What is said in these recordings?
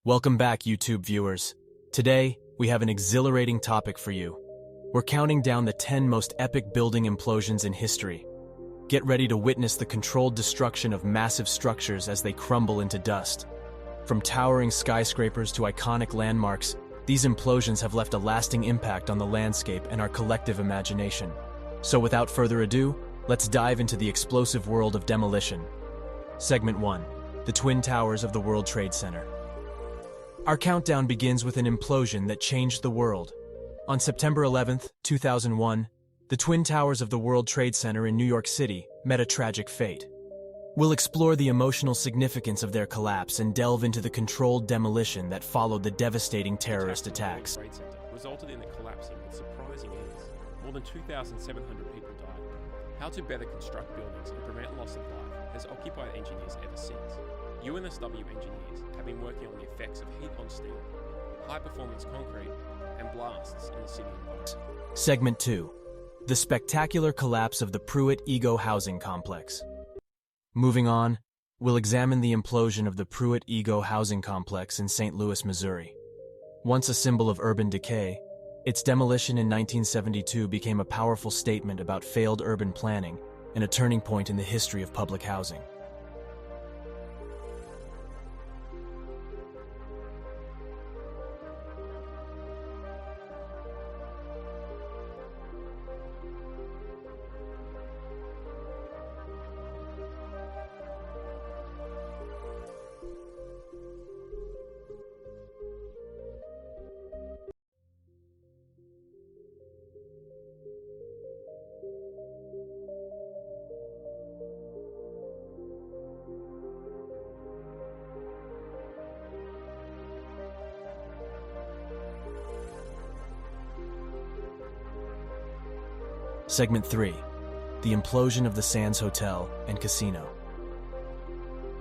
Welcome back, YouTube viewers. Today, we have an exhilarating topic for you. We're counting down the 10 most epic building implosions in history. Get ready to witness the controlled destruction of massive structures as they crumble into dust. From towering skyscrapers to iconic landmarks, these implosions have left a lasting impact on the landscape and our collective imagination. So without further ado, let's dive into the explosive world of demolition. Segment 1. The Twin Towers of the World Trade Center. Our countdown begins with an implosion that changed the world. On September 11, 2001, the Twin Towers of the World Trade Center in New York City met a tragic fate. We'll explore the emotional significance of their collapse and delve into the controlled demolition that followed the devastating terrorist attacks. The Trade Center resulted in the collapsing with surprising ends. More than 2,700 people died. How to better construct buildings and prevent loss of life has occupied engineers ever since. UNSW engineers have been working on the effects of heat on steel, high-performance concrete, and blasts in the city environment. Segment 2. The spectacular collapse of the Pruitt-Ego housing complex. Moving on, we'll examine the implosion of the Pruitt-Ego housing complex in St. Louis, Missouri. Once a symbol of urban decay, its demolition in 1972 became a powerful statement about failed urban planning and a turning point in the history of public housing. Segment 3. The implosion of the Sands Hotel and Casino.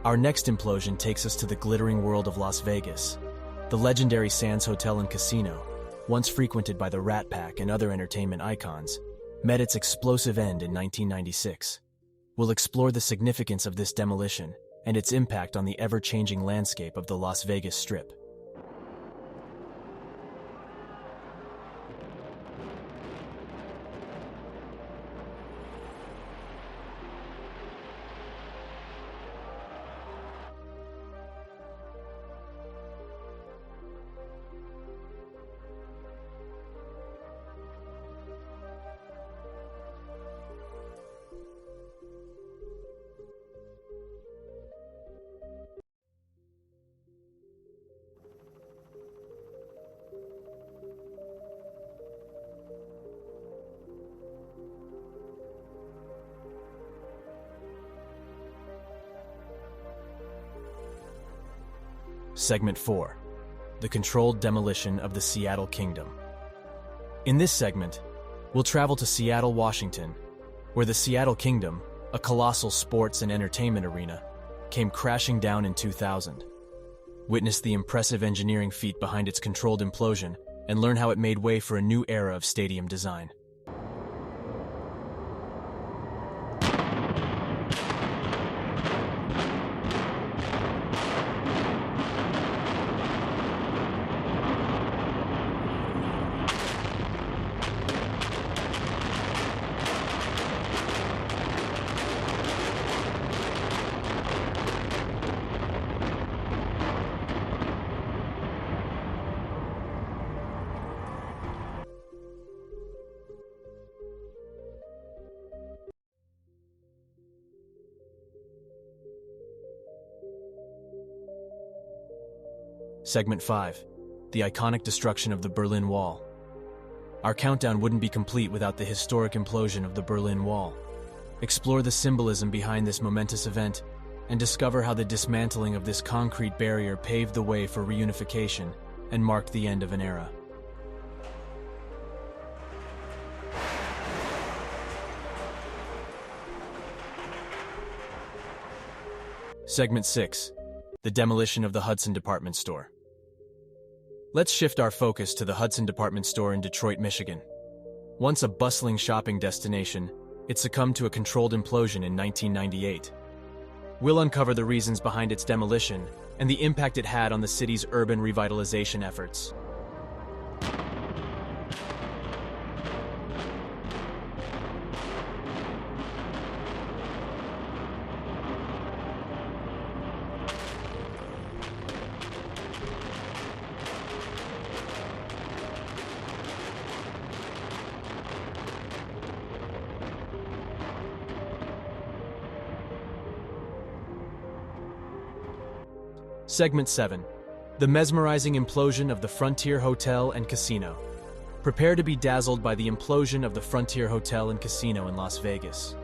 Our next implosion takes us to the glittering world of Las Vegas. The legendary Sands Hotel and Casino, once frequented by the Rat Pack and other entertainment icons, met its explosive end in 1996. We'll explore the significance of this demolition and its impact on the ever-changing landscape of the Las Vegas Strip. Segment 4. The controlled demolition of the Seattle Kingdom. In this segment, we'll travel to Seattle, Washington, where the Seattle Kingdom, a colossal sports and entertainment arena, came crashing down in 2000. Witness the impressive engineering feat behind its controlled implosion and learn how it made way for a new era of stadium design. Segment 5. The iconic destruction of the Berlin Wall. Our countdown wouldn't be complete without the historic implosion of the Berlin Wall. Explore the symbolism behind this momentous event and discover how the dismantling of this concrete barrier paved the way for reunification and marked the end of an era. Segment 6. The demolition of the Hudson department store. Let's shift our focus to the Hudson department store in Detroit, Michigan. Once a bustling shopping destination, it succumbed to a controlled implosion in 1998. We'll uncover the reasons behind its demolition and the impact it had on the city's urban revitalization efforts. Segment 7. The mesmerizing implosion of the Frontier Hotel and Casino. Prepare to be dazzled by the implosion of the Frontier Hotel and Casino in Las Vegas.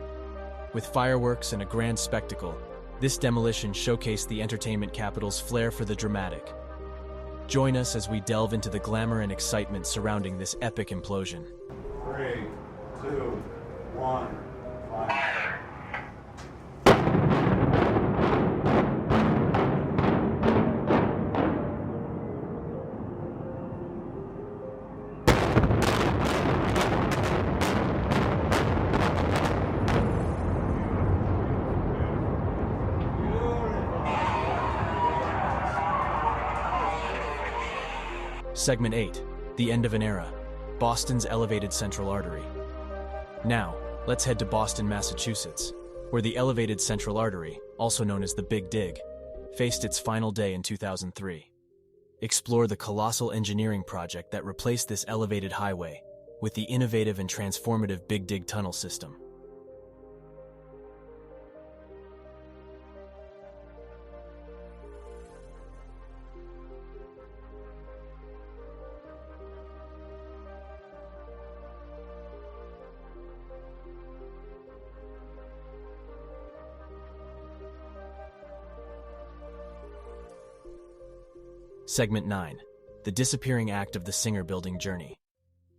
With fireworks and a grand spectacle, this demolition showcased the entertainment capital's flair for the dramatic. Join us as we delve into the glamour and excitement surrounding this epic implosion. 3, 2, 1, fire. Segment 8. The end of an era. Boston's elevated central artery. Now, let's head to Boston, Massachusetts, where the elevated central artery, also known as the Big Dig, faced its final day in 2003. Explore the colossal engineering project that replaced this elevated highway with the innovative and transformative Big Dig tunnel system. Segment 9. The disappearing act of the Singer Building journey.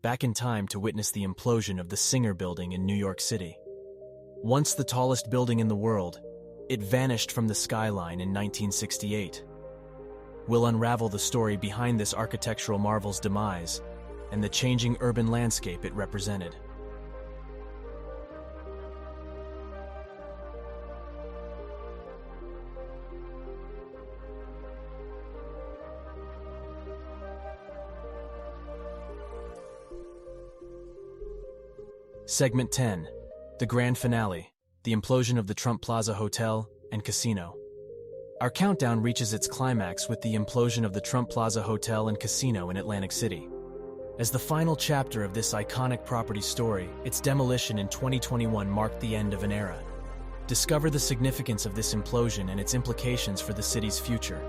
Back in time to witness the implosion of the Singer Building in New York City. Once the tallest building in the world, it vanished from the skyline in 1968. We'll unravel the story behind this architectural marvel's demise and the changing urban landscape it represented. Segment 10. The grand finale, the implosion of the Trump Plaza Hotel and Casino. Our countdown reaches its climax with the implosion of the Trump Plaza Hotel and Casino in Atlantic City. As the final chapter of this iconic property story, its demolition in 2021 marked the end of an era. Discover the significance of this implosion and its implications for the city's future.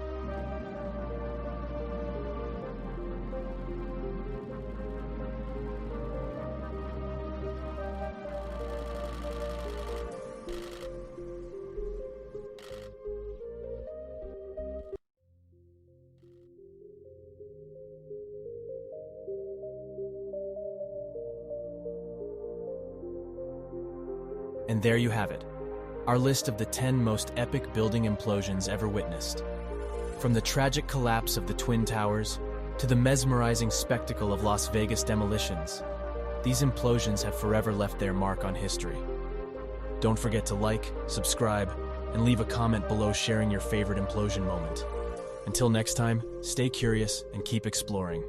And there you have it, our list of the 10 most epic building implosions ever witnessed. From the tragic collapse of the Twin Towers to the mesmerizing spectacle of Las Vegas demolitions, these implosions have forever left their mark on history. Don't forget to like, subscribe, and leave a comment below sharing your favorite implosion moment. Until next time, stay curious and keep exploring.